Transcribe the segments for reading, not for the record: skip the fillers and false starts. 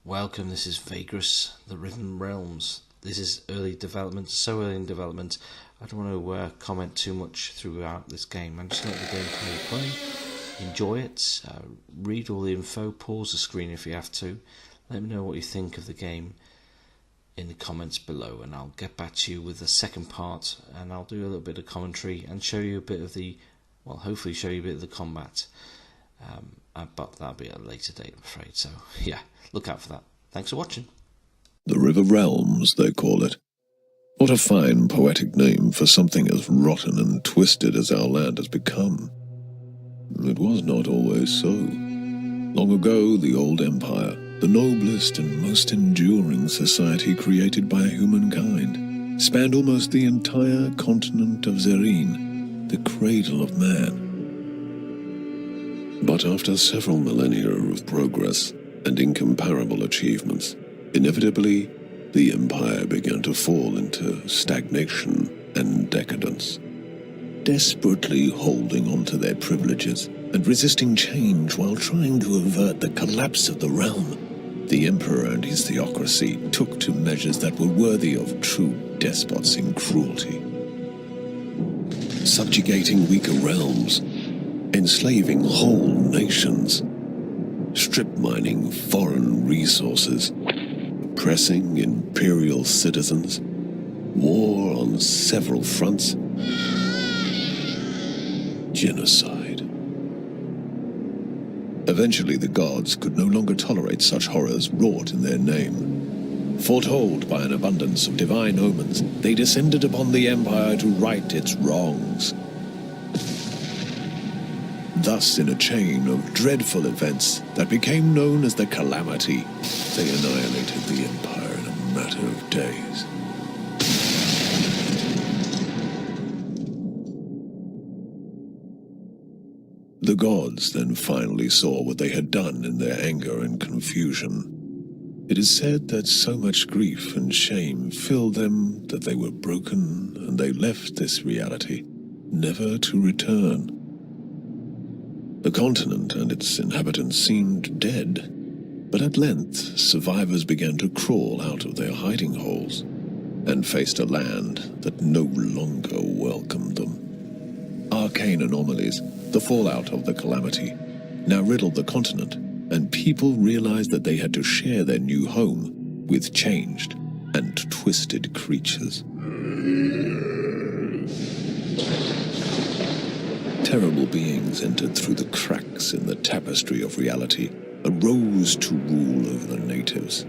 Welcome, this is Vagrus, the Riven Realms. This is early development, so early in development, I don't want to comment too much throughout this game. I'm just going to let the gameplay play, enjoy it, read all the info, pause the screen if you have to, let me know what you think of the game in the comments below, and I'll get back to you with the second part, and I'll do a little bit of commentary and show you a bit of the, well, hopefully show you a bit of the combat. But that'll be at a later date, I'm afraid. So, yeah, look out for that. Thanks for watching. The River Realms, they call it. What a fine poetic name for something as rotten and twisted as our land has become. It was not always so. Long ago, the old empire, the noblest and most enduring society created by humankind, spanned almost the entire continent of Zerine, the cradle of man. But after several millennia of progress and incomparable achievements, inevitably, the empire began to fall into stagnation and decadence. Desperately holding on to their privileges and resisting change while trying to avert the collapse of the realm, the emperor and his theocracy took to measures that were worthy of true despots in cruelty. Subjugating weaker realms, enslaving whole nations, strip mining foreign resources, oppressing imperial citizens, war on several fronts, genocide. Eventually, the gods could no longer tolerate such horrors wrought in their name. Foretold by an abundance of divine omens, they descended upon the empire to right its wrongs. Thus, in a chain of dreadful events that became known as the Calamity, they annihilated the empire in a matter of days. The gods then finally saw what they had done in their anger and confusion. It is said that so much grief and shame filled them that they were broken, and they left this reality, never to return. The continent and its inhabitants seemed dead, but at length survivors began to crawl out of their hiding holes and faced a land that no longer welcomed them. Arcane anomalies, the fallout of the Calamity, now riddled the continent, and people realized that they had to share their new home with changed and twisted creatures. Terrible beings entered through the cracks in the tapestry of reality and rose to rule over the natives.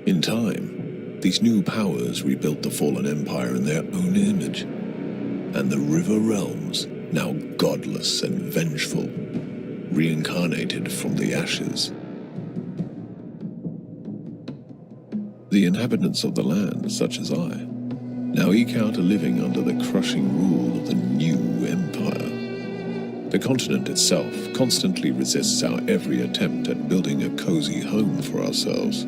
In time, these new powers rebuilt the fallen empire in their own image, and the River Realms, now godless and vengeful, reincarnated from the ashes. The inhabitants of the land, such as I, now eke out a living under the crushing rule of the new empire. The continent itself constantly resists our every attempt at building a cozy home for ourselves.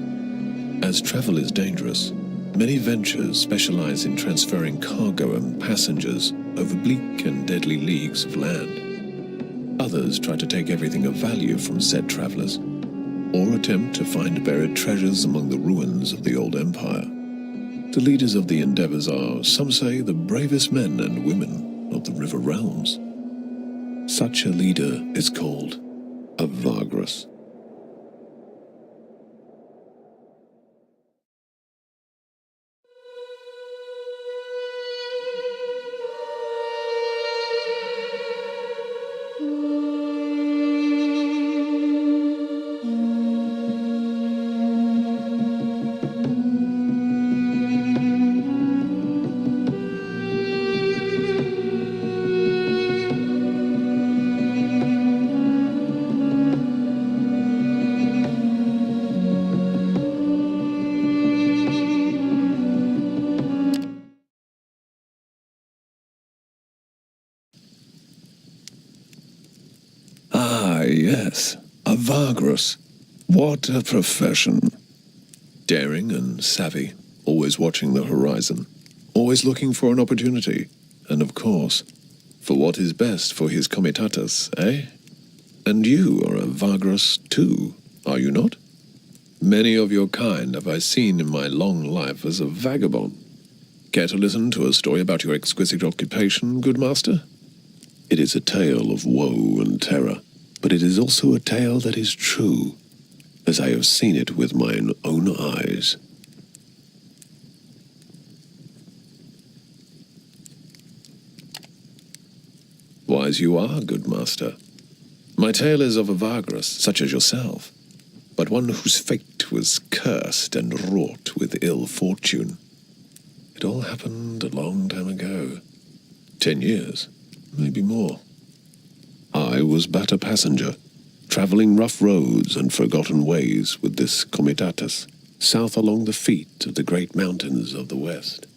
As travel is dangerous, many ventures specialize in transferring cargo and passengers over bleak and deadly leagues of land. Others try to take everything of value from said travelers, or attempt to find buried treasures among the ruins of the old empire. The leaders of the endeavors are, some say, the bravest men and women of the River Realms. Such a leader is called a Vagrus. Yes, a Vagrus. What a profession. Daring and savvy, always watching the horizon, always looking for an opportunity, and of course, for what is best for his comitatus, eh? And you are a Vagrus too, are you not? Many of your kind have I seen in my long life as a vagabond. Care to listen to a story about your exquisite occupation, good master? It is a tale of woe and terror, but it is also a tale that is true, as I have seen it with mine own eyes. Wise you are, good master. My tale is of a Vagrus, such as yourself, but one whose fate was cursed and wrought with ill fortune. It all happened a long time ago. 10 years, maybe more. I was but a passenger, traveling rough roads and forgotten ways with this comitatus, south along the feet of the great mountains of the west.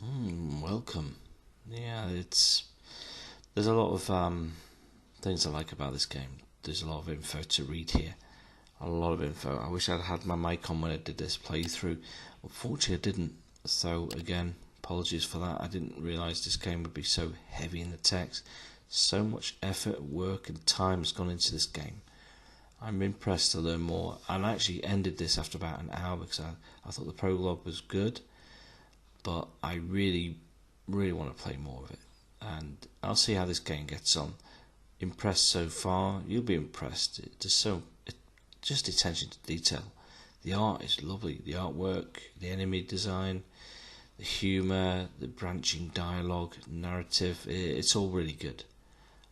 Welcome. Yeah, there's a lot of things I like about this game. There's a lot of info to read here. A lot of info. I wish I'd had my mic on when I did this playthrough. Unfortunately, I didn't. So again, apologies for that. I didn't realise this game would be so heavy in the text. So much effort, work, and time has gone into this game. I'm impressed to learn more. And I actually ended this after about an hour because I thought the prologue was good, but I really, really want to play more of it. And I'll see how this game gets on. Impressed so far, you'll be impressed. Just attention to detail. The art is lovely. The artwork, the enemy design, the humour, the branching dialogue, narrative. It's all really good.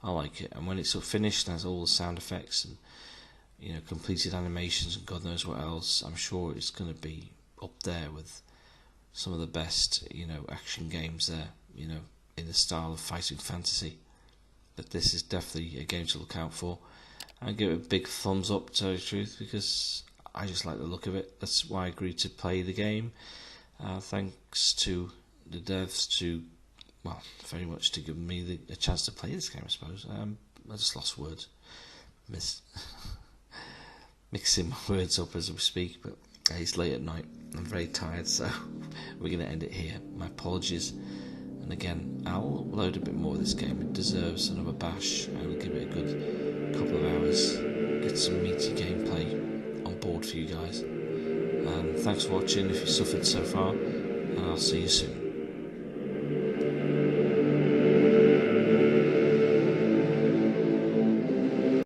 I like it. And when it's finished and has all the sound effects and completed animations and God knows what else, I'm sure it's going to be up there with some of the best, action games there, in the style of fighting fantasy. But this is definitely a game to look out for. I give it a big thumbs up, to tell you the truth, because I just like the look of it. That's why I agreed to play the game. Thanks to the devs very much to give me a chance to play this game, I suppose. I just lost words. Mixing my words up as we speak, but it's late at night. I'm very tired, so we're going to end it here. My apologies. And again, I'll upload a bit more of this game. It deserves another bash. I will give it a good couple of hours. Get some meaty gameplay on board for you guys. And thanks for watching if you suffered so far. And I'll see you soon.